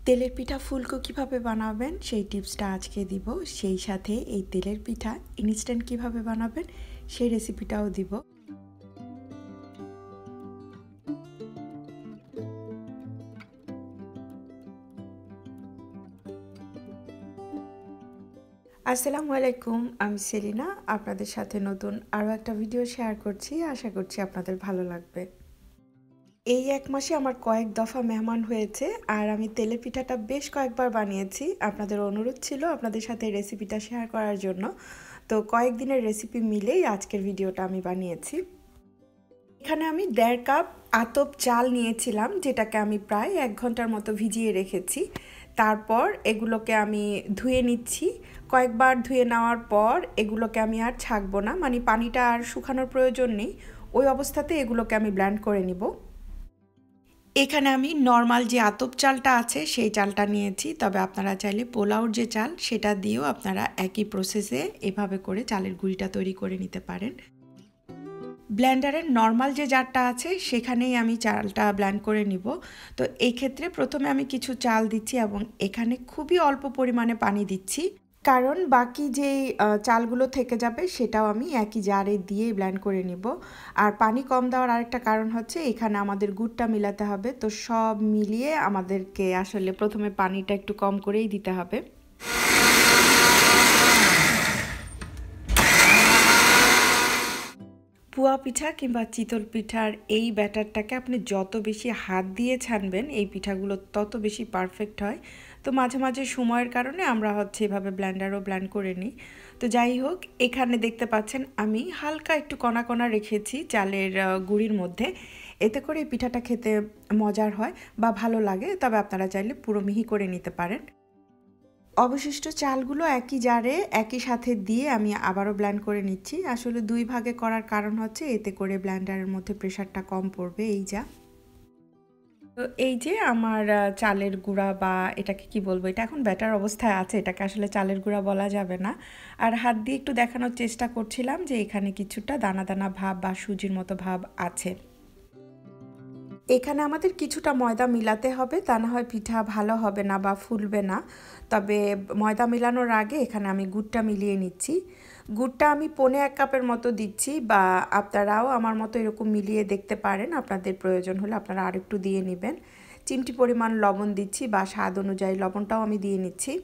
তেলের পিঠা ফুলকো কিভাবে বানাবেন সেই টিপসটা আজকে দিব। সেই সাথে এই তেলের পিঠা ইনস্ট্যান্ট কিভাবে বানাবেন সেই রেসিপিটাও দিব। আসসালামু আলাইকুম, আমি সেলিনা আপনাদের সাথে নতুন আরও একটা ভিডিও শেয়ার করছি। আশা করছি আপনাদের ভালো লাগবে। এই এক মাসে আমার কয়েক দফা মেহমান হয়েছে আর আমি তেলের পিঠাটা বেশ কয়েকবার বানিয়েছি। আপনাদের অনুরোধ ছিল আপনাদের সাথে রেসিপিটা শেয়ার করার জন্য, তো কয়েকদিনের রেসিপি মিলেই আজকের ভিডিওটা আমি বানিয়েছি। এখানে আমি 1.5 কাপ আতপ চাল নিয়েছিলাম, যেটাকে আমি প্রায় 1 ঘন্টার মতো ভিজিয়ে রেখেছি। তারপর এগুলোকে আমি ধুয়ে নিচ্ছি। কয়েকবার ধুয়ে নেওয়ার পর এগুলোকে আমি আর ছাঁকবো না, মানে পানিটা আর শুকানোর প্রয়োজন নেই। ওই অবস্থাতে এগুলোকে আমি ব্লেন্ড করে নিব। এখানে আমি নর্মাল যে আতপ চালটা আছে সেই চালটা নিয়েছি, তবে আপনারা চাইলে পোলাওর যে চাল সেটা দিয়েও আপনারা একই প্রসেসে এভাবে করে চালের গুঁড়িটা তৈরি করে নিতে পারেন। ব্লেন্ডারের নর্মাল যে জারটা আছে সেখানেই আমি চালটা ব্লেন্ড করে নিব। তো এই ক্ষেত্রে প্রথমে আমি কিছু চাল দিচ্ছি এবং এখানে খুবই অল্প পরিমাণে পানি দিচ্ছি, কারণ বাকি যেই চালগুলো থেকে যাবে সেটাও আমি একই জারে দিয়ে ব্লেন্ড করে নিব। আর পানি কম দেওয়ার আরেকটা কারণ হচ্ছে এখানে আমাদের গুড়টা মিলাতে হবে, তো সব মিলিয়ে আমাদেরকে আসলে প্রথমে পানিটা একটু কম করেই দিতে হবে। পুয়া পিঠা কিংবা চিতল পিঠার এই ব্যাটারটাকে আপনি যত বেশি হাত দিয়ে ছানবেন এই পিঠাগুলো তত বেশি পারফেক্ট হয়। তো মাঝে মাঝে সময়ের কারণে আমরা এভাবে ব্লেন্ডারও ব্লেন্ড করে নিই। তো যাই হোক, এখানে দেখতে পাচ্ছেন আমি হালকা একটু কণা কণা রেখেছি চালের গুঁড়ির মধ্যে। এতে করে এই পিঠাটা খেতে মজার হয় বা ভালো লাগে, তবে আপনারা চাইলে পুরো মিহি করে নিতে পারেন। অবশিষ্ট চালগুলো একই জারে একই সাথে দিয়ে আমি আবারও ব্লেন্ড করে নিচ্ছি। আসলে 2 ভাগে করার কারণ হচ্ছে এতে করে ব্লেন্ডারের মধ্যে প্রেশারটা কম পড়বে। তো এই যে আমার চালের গুঁড়া, বা এটাকে কি বলবো, এটা এখন ব্যাটার অবস্থায় আছে, এটাকে আসলে চালের গুঁড়া বলা যাবে না। আর হাত দিয়ে একটু দেখানোর চেষ্টা করছিলাম যে এখানে কিছুটা দানা দানা ভাব বা সুজির মতো ভাব আছে। এখানে আমাদের কিছুটা ময়দা মিলাতে হবে, তা না হয় পিঠা ভালো হবে না বা ফুলবে না। তবে ময়দা মেলানোর আগে এখানে আমি গুড়টা মিলিয়ে নিচ্ছি। গুড়টা আমি 1.25 কাপের মতো দিচ্ছি, বা আপনারাও আমার মতো এরকম মিলিয়ে দেখতে পারেন। আপনাদের প্রয়োজন হলে আপনারা আরেকটু দিয়ে নেবেন। চিমটি পরিমাণ লবণ দিচ্ছি, বা স্বাদ অনুযায়ী লবণটাও আমি দিয়ে নিচ্ছি।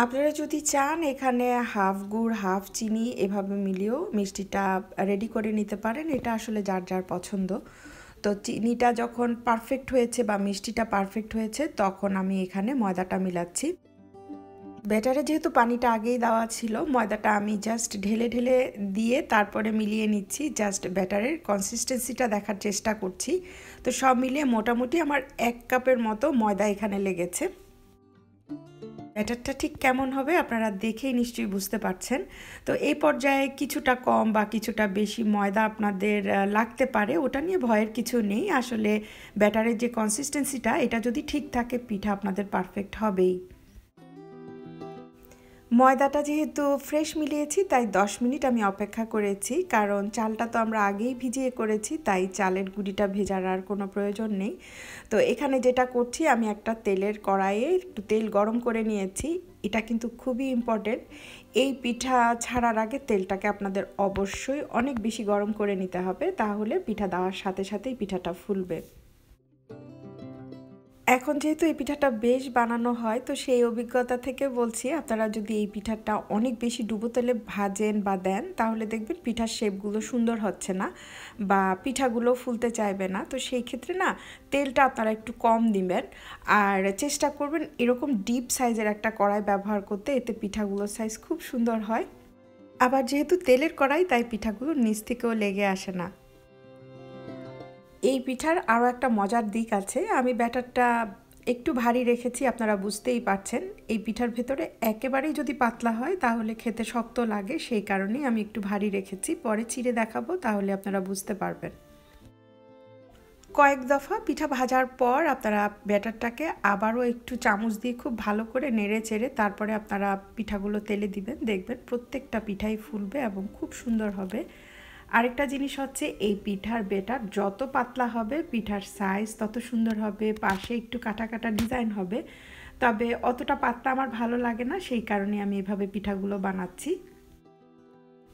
আপনারা যদি চান এখানে হাফ গুড় হাফ চিনি এভাবে মিলিয়েও মিষ্টিটা রেডি করে নিতে পারেন। এটা আসলে যার যার পছন্দ। তো চিনিটা যখন পারফেক্ট হয়েছে বা মিষ্টিটা পারফেক্ট হয়েছে তখন আমি এখানে ময়দাটা মিলাচ্ছি। ব্যাটারে যেহেতু পানিটা আগেই দেওয়া ছিল, ময়দাটা আমি জাস্ট ঢেলে ঢেলে দিয়ে তারপরে মিলিয়ে নিচ্ছি। জাস্ট ব্যাটারের কনসিস্টেন্সিটা দেখার চেষ্টা করছি। তো সব মিলিয়ে মোটামুটি আমার 1 কাপের মতো ময়দা এখানে লেগেছে। ব্যাটারটা ঠিক কেমন হবে আপনারা দেখেই নিশ্চয়ই বুঝতে পারছেন। তো এই পর্যায়ে কিছুটা কম বা কিছুটা বেশি ময়দা আপনাদের লাগতে পারে, ওটা নিয়ে ভয়ের কিছু নেই। আসলে ব্যাটারের যে কনসিস্টেন্সিটা এটা যদি ঠিক থাকে পিঠা আপনাদের পারফেক্ট হবেই। ময়দাটা যেহেতু ফ্রেশ মিলিয়েছি তাই 10 মিনিট আমি অপেক্ষা করেছি, কারণ চালটা তো আমরা আগেই ভিজিয়ে করেছি, তাই চালের গুঁড়িটা ভেজার আর কোনো প্রয়োজন নেই। তো এখানে যেটা করছি, আমি একটা তেলের কড়াইয়ে একটু তেল গরম করে নিয়েছি। এটা কিন্তু খুবই ইম্পর্টেন্ট। এই পিঠা ছাড়ার আগে তেলটাকে আপনাদের অবশ্যই অনেক বেশি গরম করে নিতে হবে, তাহলে পিঠা দেওয়ার সাথে সাথেই পিঠাটা ফুলবে। এখন যেহেতু এই পিঠাটা বেশ বানানো হয়, তো সেই অভিজ্ঞতা থেকে বলছি, আপনারা যদি এই পিঠাটা অনেক বেশি ডুবো তেলে ভাজেন বা দেন তাহলে দেখবেন পিঠার শেপগুলো সুন্দর হচ্ছে না বা পিঠাগুলো ফুলতে চাইবে না। তো সেই ক্ষেত্রে না, তেলটা আপনারা একটু কম দিবেন আর চেষ্টা করবেন এরকম ডিপ সাইজের একটা কড়াই ব্যবহার করতে, এতে পিঠাগুলোর সাইজ খুব সুন্দর হয়। আবার যেহেতু তেলের কড়াই তাই পিঠাগুলো নিচ থেকেও লেগে আসে না। এই পিঠার আরও একটা মজার দিক আছে। আমি ব্যাটারটা একটু ভারী রেখেছি, আপনারা বুঝতেই পারছেন। এই পিঠার ভেতরে একেবারেই যদি পাতলা হয় তাহলে খেতে শক্ত লাগে, সেই কারণেই আমি একটু ভারী রেখেছি। পরে চিড়ে দেখাবো, তাহলে আপনারা বুঝতে পারবেন। কয়েক দফা পিঠা ভাজার পর আপনারা ব্যাটারটাকে আবারও একটু চামচ দিয়ে খুব ভালো করে নেড়ে চেড়ে তারপরে আপনারা পিঠাগুলো তেলে দিবেন। দেখবেন প্রত্যেকটা পিঠাই ফুলবে এবং খুব সুন্দর হবে। আরেকটা জিনিস হচ্ছে এই পিঠার বেটার যত পাতলা হবে পিঠার সাইজ তত সুন্দর হবে, পাশে একটু কাটা কাটা ডিজাইন হবে। তবে অতটা পাতলা আমার ভালো লাগে না, সেই কারণে আমি এভাবে পিঠাগুলো বানাচ্ছি।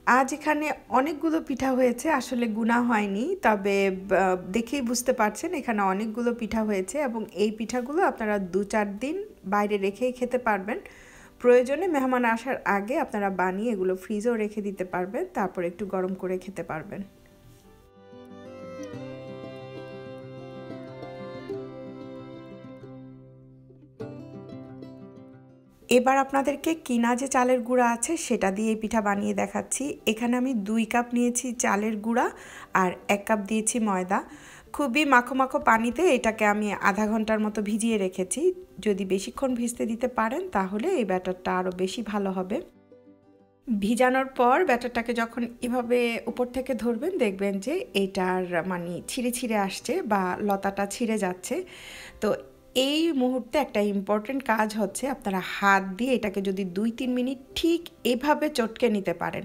আজ এখানে অনেকগুলো পিঠা হয়েছে, আসলে গুণা হয়নি, তবে দেখেই বুঝতে পারছেন এখানে অনেকগুলো পিঠা হয়েছে এবং এই পিঠাগুলো আপনারা 2-4 দিন বাইরে রেখেই খেতে পারবেন। প্রয়োজনে মেহমান আসার আগে আপনারা বানিয়ে এগুলো ফ্রিজেও রেখে দিতে পারবেন, তারপর একটু গরম করে খেতে পারবেন। এবার আপনাদেরকে কিনা যে চালের গুঁড়া আছে সেটা দিয়ে পিঠা বানিয়ে দেখাচ্ছি। এখানে আমি 2 কাপ নিয়েছি চালের গুঁড়া আর 1 কাপ দিয়েছি ময়দা। খুবই মাখো মাখো পানিতে এটাকে আমি আধা ঘন্টার মতো ভিজিয়ে রেখেছি। যদি বেশিক্ষণ ভিজতে দিতে পারেন তাহলে এই ব্যাটারটা আরও বেশি ভালো হবে। ভিজানোর পর ব্যাটারটাকে যখন এভাবে উপর থেকে ধরবেন দেখবেন যে এটার মানে ছিঁড়ে ছিঁড়ে আসছে বা লতাটা ছিঁড়ে যাচ্ছে। তো এই মুহূর্তে একটা ইম্পর্টেন্ট কাজ হচ্ছে আপনারা হাত দিয়ে এটাকে যদি 2-3 মিনিট ঠিক এভাবে চটকে নিতে পারেন।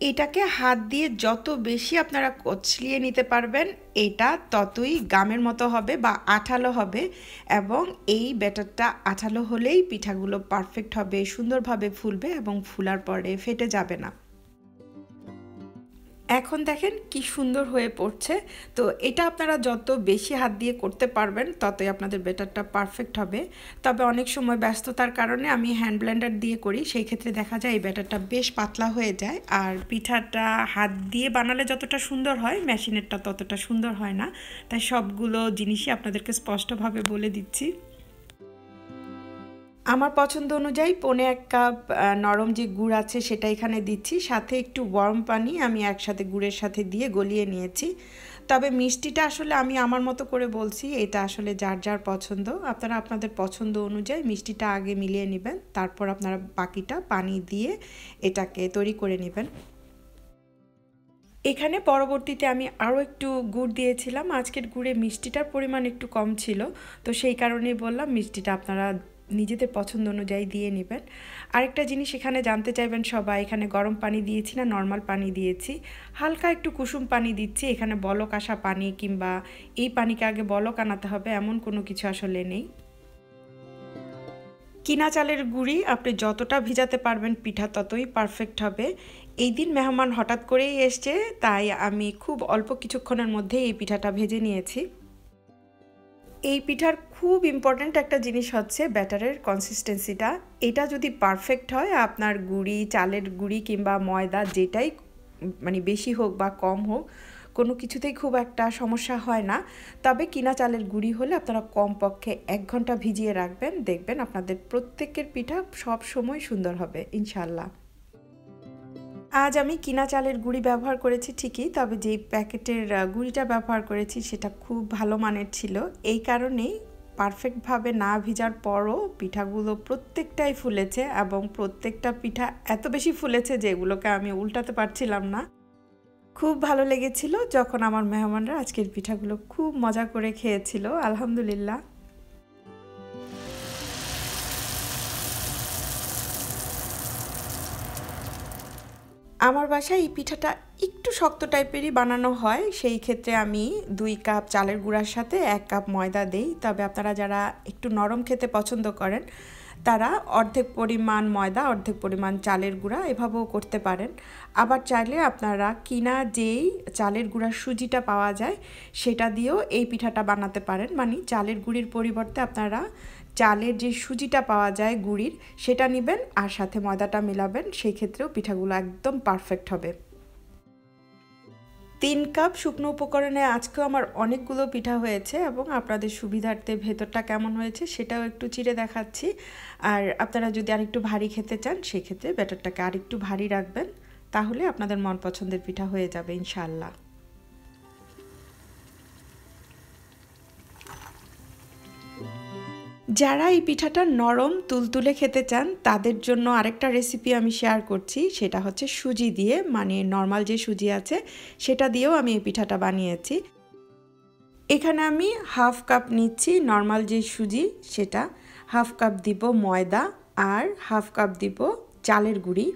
এটাকে হাত দিয়ে যত বেশি আপনারা কচলিয়ে নিতে পারবেন এটা ততই গামের মতো হবে বা আঠালো হবে, এবং এই ব্যাটারটা আঠালো হলেই পিঠাগুলো পারফেক্ট হবে, সুন্দরভাবে ফুলবে এবং ফুলার পরে ফেটে যাবে না। এখন দেখেন কি সুন্দর হয়ে পড়ছে। তো এটা আপনারা যত বেশি হাত দিয়ে করতে পারবেন ততই আপনাদের ব্যাটারটা পারফেক্ট হবে। তবে অনেক সময় ব্যস্ততার কারণে আমি হ্যান্ড ব্লেন্ডার দিয়ে করি, সেই ক্ষেত্রে দেখা যায় এই ব্যাটারটা বেশ পাতলা হয়ে যায়, আর পিঠাটা হাত দিয়ে বানালে যতটা সুন্দর হয় মেশিনেরটা ততটা সুন্দর হয় না। তাই সবগুলো জিনিসই আপনাদেরকে স্পষ্টভাবে বলে দিচ্ছি। আমার পছন্দ অনুযায়ী 1.25 কাপ নরম যে গুড় আছে সেটা এখানে দিচ্ছি, সাথে একটু ওয়ার্ম পানি আমি একসাথে গুড়ের সাথে দিয়ে গলিয়ে নিয়েছি। তবে মিষ্টিটা আসলে আমি আমার মতো করে বলছি, এটা আসলে যার যার পছন্দ, আপনারা আপনাদের পছন্দ অনুযায়ী মিষ্টিটা আগে মিলিয়ে নেবেন, তারপর আপনারা বাকিটা পানি দিয়ে এটাকে তৈরি করে নেবেন। এখানে পরবর্তীতে আমি আরও একটু গুড় দিয়েছিলাম, আজকের গুড়ে মিষ্টিটার পরিমাণ একটু কম ছিল, তো সেই কারণেই বললাম মিষ্টিটা আপনারা নিজেদের পছন্দ অনুযায়ী দিয়ে নেবেন। আরেকটা জিনিস এখানে জানতে চাইবেন সবাই, এখানে গরম পানি দিয়েছি না নর্মাল পানি দিয়েছি, হালকা একটু কুসুম পানি দিচ্ছি। এখানে বলক আসা পানি কিংবা এই পানিকে আগে বলক আনাতে হবে এমন কোনো কিছু আসলে নেই। কিনা চালের গুঁড়ি আপনি যতটা ভিজাতে পারবেন পিঠা ততই পারফেক্ট হবে। এই দিন মেহমান হঠাৎ করেই এসছে, তাই আমি খুব অল্প কিছুক্ষণের মধ্যে এই পিঠাটা ভেজে নিয়েছি। এই পিঠার খুব ইম্পর্ট্যান্ট একটা জিনিস হচ্ছে ব্যাটারের কনসিস্টেন্সিটা। এটা যদি পারফেক্ট হয় আপনার গুঁড়ি, চালের গুঁড়ি কিংবা ময়দা যেটাই মানে বেশি হোক বা কম হোক কোনো কিছুতেই খুব একটা সমস্যা হয় না। তবে কিনা চালের গুঁড়ি হলে আপনারা কমপক্ষে 1 ঘন্টা ভিজিয়ে রাখবেন, দেখবেন আপনাদের প্রত্যেকের পিঠা সব সময় সুন্দর হবে ইনশাল্লাহ। আজ আমি কিনা চালের গুঁড়ি ব্যবহার করেছি ঠিকই, তবে যেই প্যাকেটের গুঁড়িটা ব্যবহার করেছি সেটা খুব ভালো মানের ছিল, এই কারণেই পারফেক্টভাবে না ভিজার পরও পিঠাগুলো প্রত্যেকটাই ফুলেছে এবং প্রত্যেকটা পিঠা এত বেশি ফুলেছে যে এগুলোকে আমি উল্টাতে পারছিলাম না। খুব ভালো লেগেছিল যখন আমার মেহমানরা আজকের পিঠাগুলো খুব মজা করে খেয়েছিল, আলহামদুলিল্লাহ। আমার বাসায় এই পিঠাটা একটু শক্ত টাইপেরই বানানো হয়, সেই ক্ষেত্রে আমি 2 কাপ চালের গুঁড়ার সাথে 1 কাপ ময়দা দেই। তবে আপনারা যারা একটু নরম খেতে পছন্দ করেন তারা অর্ধেক পরিমাণ ময়দা অর্ধেক পরিমাণ চালের গুঁড়া এভাবেও করতে পারেন। আবার চাইলে আপনারা কিনা যেই চালের গুঁড়ার সুজিটা পাওয়া যায় সেটা দিয়েও এই পিঠাটা বানাতে পারেন, মানে চালের গুঁড়ির পরিবর্তে আপনারা চালের যে সুজিটা পাওয়া যায় গুঁড়ির সেটা নেবেন আর সাথে ময়দাটা মেলাবেন, সেই ক্ষেত্রেও পিঠাগুলো একদম পারফেক্ট হবে। 3 কাপ শুকনো উপকরণে আজকেও আমার অনেকগুলো পিঠা হয়েছে এবং আপনাদের সুবিধার্থে ভেতরটা কেমন হয়েছে সেটাও একটু চিড়ে দেখাচ্ছি। আর আপনারা যদি আরেকটু ভারী খেতে চান সেক্ষেত্রে ব্যাটারটাকে আরেকটু ভারী রাখবেন, তাহলে আপনাদের মন পছন্দের পিঠা হয়ে যাবে ইনশাআল্লাহ। যারা এই পিঠাটা নরম তুলতুলে খেতে চান তাদের জন্য আরেকটা রেসিপি আমি শেয়ার করছি, সেটা হচ্ছে সুজি দিয়ে, মানে নর্মাল যে সুজি আছে সেটা দিয়েও আমি এই পিঠাটা বানিয়েছি। এখানে আমি হাফ কাপ নিচ্ছি নর্মাল যে সুজি সেটা, হাফ কাপ দিব ময়দা আর হাফ কাপ দিব চালের গুঁড়ি।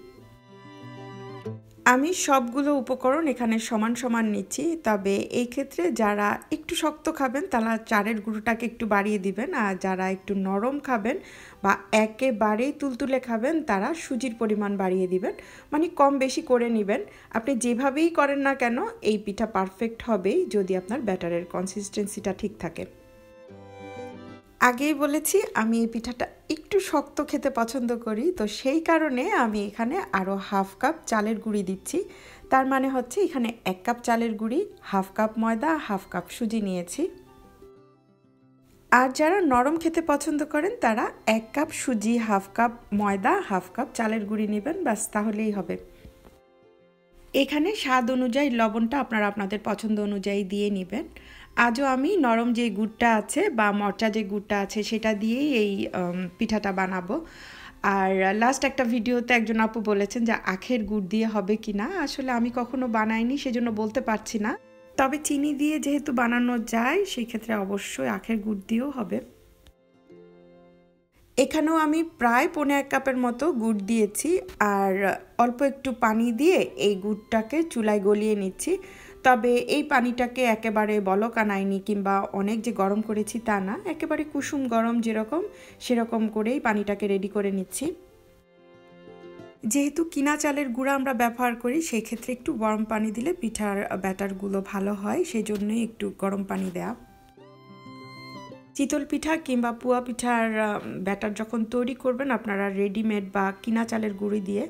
আমি সবগুলো উপকরণ এখানে সমান সমান নিচ্ছি, তবে এই ক্ষেত্রে যারা একটু শক্ত খাবেন তারা চালের গুঁড়োটাকে একটু বাড়িয়ে দিবেন, আর যারা একটু নরম খাবেন বা একেবারেই তুলতুলে খাবেন তারা সুজির পরিমাণ বাড়িয়ে দিবেন, মানে কম বেশি করে নেবেন। আপনি যেভাবেই করেন না কেন এই পিঠা পারফেক্ট হবেই যদি আপনার ব্যাটারের কনসিস্টেন্সিটা ঠিক থাকে। আগেই বলেছি আমি এই পিঠাটা একটু শক্ত খেতে পছন্দ করি, তো সেই কারণে আমি এখানে আরও হাফ কাপ চালের গুঁড়ি দিচ্ছি। তার মানে হচ্ছে এখানে 1 কাপ চালের গুঁড়ি, হাফ কাপ ময়দা, হাফ কাপ সুজি নিয়েছি। আর যারা নরম খেতে পছন্দ করেন তারা 1 কাপ সুজি, হাফ কাপ ময়দা, হাফ কাপ চালের গুঁড়ি নেবেন, ব্যাস তাহলেই হবে। এখানে স্বাদ অনুযায়ী লবণটা আপনারা আপনাদের পছন্দ অনুযায়ী দিয়ে নেবেন। আজও আমি নরম যে গুড়টা আছে বা মরচা যে গুড়টা আছে সেটা দিয়েই এই পিঠাটা বানাবো। আর লাস্ট একটা ভিডিওতে একজন আপু বলেছেন যে আখের গুড় দিয়ে হবে কি না, আসলে আমি কখনো বানাইনি সেজন্য বলতে পারছি না, তবে চিনি দিয়ে যেহেতু বানানো যায় সেই ক্ষেত্রে অবশ্যই আখের গুড় দিয়েও হবে। এখানেও আমি প্রায় 1.5 কাপের মতো গুড় দিয়েছি, আর অল্প একটু পানি দিয়ে এই গুড়টাকে চুলায় গলিয়ে নিচ্ছি। তবে এই পানিটাকে একেবারে বলক আনাইনি কিংবা অনেক যে গরম করেছি তা না, একেবারে কুসুম গরম যেরকম সেরকম করেই পানিটাকে রেডি করে নিচ্ছি। যেহেতু কিনা চালের গুঁড়া আমরা ব্যবহার করি সেই ক্ষেত্রে একটু গরম পানি দিলে পিঠার ব্যাটারগুলো ভালো হয়, সেই জন্যই একটু গরম পানি দেয়া। চিতল পিঠা কিংবা পুয়া পিঠার ব্যাটার যখন তৈরি করবেন আপনারা রেডিমেড বা কিনা চালের গুঁড়ি দিয়ে,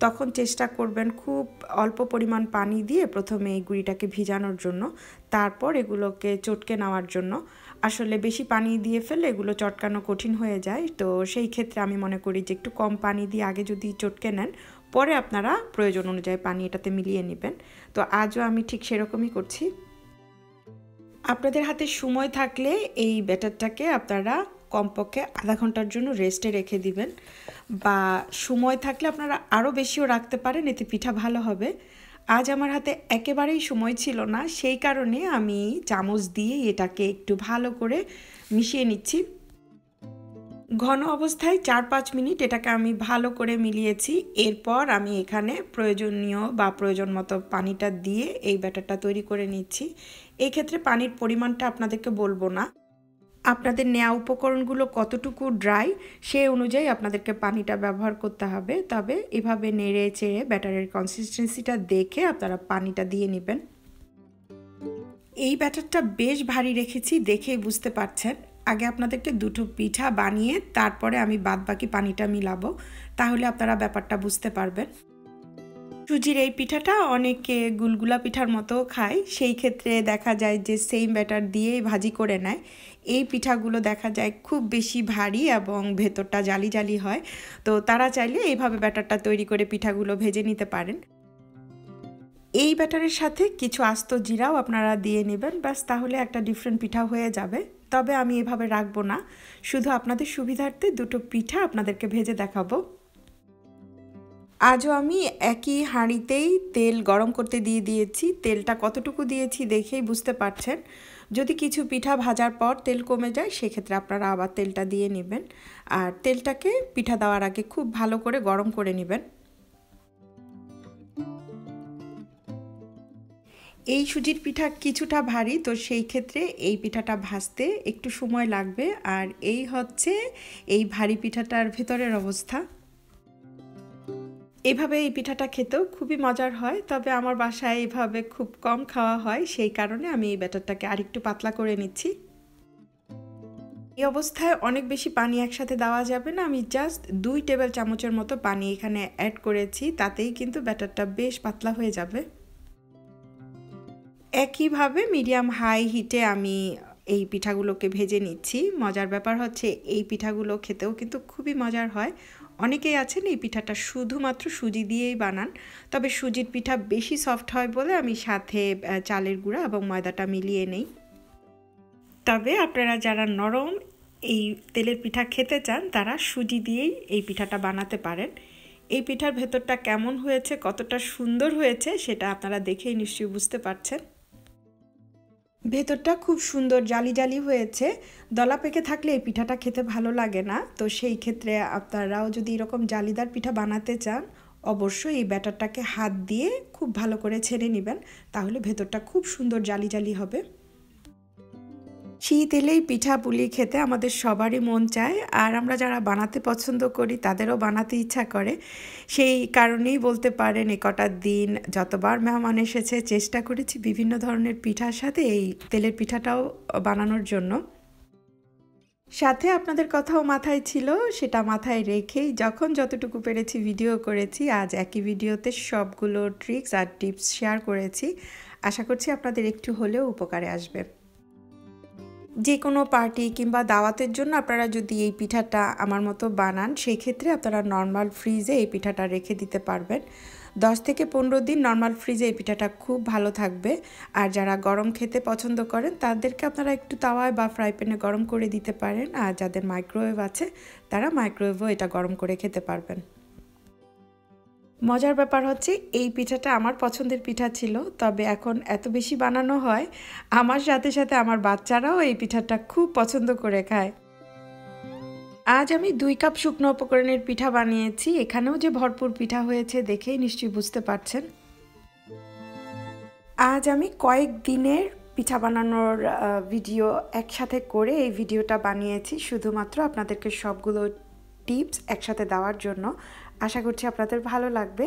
তখন চেষ্টা করবেন খুব অল্প পরিমাণ পানি দিয়ে প্রথমে এই গুঁড়িটাকে ভিজানোর জন্য, তারপর এগুলোকে চটকে নেওয়ার জন্য। আসলে বেশি পানি দিয়ে ফেলে এগুলো চটকানো কঠিন হয়ে যায়, তো সেই ক্ষেত্রে আমি মনে করি যে একটু কম পানি দিয়ে আগে যদি চটকে নেন পরে আপনারা প্রয়োজন অনুযায়ী পানি এটাতে মিলিয়ে নেবেন। তো আজও আমি ঠিক সেরকমই করছি। আপনাদের হাতে সময় থাকলে এই ব্যাটারটাকে আপনারা কমপক্ষে আধা ঘন্টার জন্য রেস্টে রেখে দিবেন, বা সময় থাকলে আপনারা আরও বেশিও রাখতে পারেন, এতে পিঠা ভালো হবে। আজ আমার হাতে একেবারেই সময় ছিল না, সেই কারণে আমি চামচ দিয়ে এটাকে একটু ভালো করে মিশিয়ে নিচ্ছি। ঘন অবস্থায় 4-5 মিনিট এটাকে আমি ভালো করে মিলিয়েছি। এরপর আমি এখানে প্রয়োজনীয় বা প্রয়োজন মতো পানিটা দিয়ে এই ব্যাটারটা তৈরি করে নিচ্ছি। এই ক্ষেত্রে পানির পরিমাণটা আপনাদেরকে বলবো না, আপনাদের নেওয়া উপকরণগুলো কতটুকু ড্রাই সেই অনুযায়ী আপনাদেরকে পানিটা ব্যবহার করতে হবে। তবে এভাবে নেড়ে চেড়ে ব্যাটারের কনসিস্টেন্সিটা দেখে আপনারা পানিটা দিয়ে নেবেন। এই ব্যাটারটা বেশ ভারী রেখেছি, দেখেই বুঝতে পারছেন। আগে আপনাদেরকে দুটো পিঠা বানিয়ে তারপরে আমি বাদবাকি পানিটা মিলাবো, তাহলে আপনারা ব্যাপারটা বুঝতে পারবেন। সুজির এই পিঠাটা অনেকে গুলগুলা পিঠার মতো খায়, সেই ক্ষেত্রে দেখা যায় যে সেম ব্যাটার দিয়ে ভাজি করে নেয়। এই পিঠাগুলো দেখা যায় খুব বেশি ভারী এবং ভেতরটা জালি জালি হয়, তো তারা চাইলে এইভাবে ব্যাটারটা তৈরি করে পিঠাগুলো ভেজে নিতে পারেন। এই ব্যাটারের সাথে কিছু আস্ত জিরাও আপনারা দিয়ে নেবেন, ব্যাস তাহলে একটা ডিফারেন্ট পিঠা হয়ে যাবে। তবে আমি এভাবে রাখবো না, শুধু আপনাদের সুবিধার্থে দুটো পিঠা আপনাদেরকে ভেজে দেখাবো। আজও আমি একই হাঁড়িতেই তেল গরম করতে দিয়ে দিয়েছি, তেলটা কতটুকু দিয়েছি দেখেই বুঝতে পারছেন। যদি কিছু পিঠা ভাজার পর তেল কমে যায় সেক্ষেত্রে আপনারা আবার তেলটা দিয়ে নেবেন, আর তেলটাকে পিঠা দেওয়ার আগে খুব ভালো করে গরম করে নেবেন। এই সুজির পিঠা কিছুটা ভারী, তো সেই ক্ষেত্রে এই পিঠাটা ভাজতে একটু সময় লাগবে। আর এই হচ্ছে এই ভারী পিঠাটার ভেতরের অবস্থা। এভাবে এই পিঠাটা খেতেও খুবই মজার হয়, তবে আমার বাসায় এভাবে খুব কম খাওয়া হয়, সেই কারণে আমি এই ব্যাটারটাকে আরেকটু পাতলা করে নিচ্ছি। এই অবস্থায় অনেক বেশি পানি একসাথে দেওয়া যাবে না, আমি জাস্ট 2 টেবিল চামচের মতো পানি এখানে অ্যাড করেছি, তাতেই কিন্তু ব্যাটারটা বেশ পাতলা হয়ে যাবে। একইভাবে মিডিয়াম হাই হিটে আমি এই পিঠাগুলোকে ভেজে নিচ্ছি। মজার ব্যাপার হচ্ছে এই পিঠাগুলো খেতেও কিন্তু খুবই মজার হয়। অনেকেই আছেন এই পিঠাটা শুধুমাত্র সুজি দিয়েই বানান, তবে সুজির পিঠা বেশি সফট হয় বলে আমি সাথে চালের গুঁড়া এবং ময়দাটা মিলিয়ে নেই। তবে আপনারা যারা নরম এই তেলের পিঠা খেতে চান তারা সুজি দিয়েই এই পিঠাটা বানাতে পারেন। এই পিঠার ভেতরটা কেমন হয়েছে, কতটা সুন্দর হয়েছে সেটা আপনারা দেখেই নিশ্চয়ই বুঝতে পারছেন। ভেতরটা খুব সুন্দর জালি জালি হয়েছে, দলা পেকে থাকলে এই পিঠাটা খেতে ভালো লাগে না, তো সেই ক্ষেত্রে আপনারাও যদি এরকম জালিদার পিঠা বানাতে চান অবশ্যই এই ব্যাটারটাকে হাত দিয়ে খুব ভালো করে ছেড়ে নেবেন, তাহলে ভেতরটা খুব সুন্দর জালি জালি হবে। শীত এলেই পিঠা পুলি খেতে আমাদের সবারই মন চায়, আর আমরা যারা বানাতে পছন্দ করি তাদেরও বানাতে ইচ্ছা করে। সেই কারণেই বলতে পারেন এ কটা দিন যতবার মেহমান এসেছে চেষ্টা করেছি বিভিন্ন ধরনের পিঠার সাথে এই তেলের পিঠাটাও বানানোর জন্য। সাথে আপনাদের কথাও মাথায় ছিল, সেটা মাথায় রেখেই যখন যতটুকু পেরেছি ভিডিও করেছি। আজ একই ভিডিওতে সবগুলো ট্রিক্স আর টিপস শেয়ার করেছি। আশা করছি আপনাদের একটু হলেও উপকারে আসবে। যে কোনো পার্টি কিংবা দাওয়াতের জন্য আপনারা যদি এই পিঠাটা আমার মতো বানান, সেই ক্ষেত্রে আপনারা নর্মাল ফ্রিজে এই পিঠাটা রেখে দিতে পারবেন। 10 থেকে 15 দিন নর্মাল ফ্রিজে এই পিঠাটা খুব ভালো থাকবে। আর যারা গরম খেতে পছন্দ করেন তাদেরকে আপনারা একটু তাওয়ায় বা ফ্রাই প্যানে গরম করে দিতে পারেন, আর যাদের মাইক্রোওয়েভ আছে তারা মাইক্রোওয়েভও এটা গরম করে খেতে পারবেন। মজার ব্যাপার হচ্ছে এই পিঠাটা আমার পছন্দের পিঠা ছিল, তবে এখন এত বেশি বানানো হয় আমার সাথে সাথে আমার বাচ্চারাও এই পিঠাটা খুব পছন্দ করে খায়। আজ আমি 2 কাপ শুকনো উপকরণের পিঠা বানিয়েছি। এখানেও যে ভরপুর পিঠা হয়েছে দেখেই নিশ্চয়ই বুঝতে পারছেন। আজ আমি কয়েক দিনের পিঠা বানানোর ভিডিও একসাথে করে এই ভিডিওটা বানিয়েছি, শুধুমাত্র আপনাদেরকে সবগুলো টিপস একসাথে দেওয়ার জন্য। আশা করছি আপনাদের ভালো লাগবে।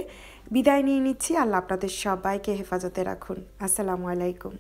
বিদায় নিয়ে নিচ্ছি। আল্লাহ আপনাদের সবাইকে হেফাজতে রাখুন। আসসালামু আলাইকুম।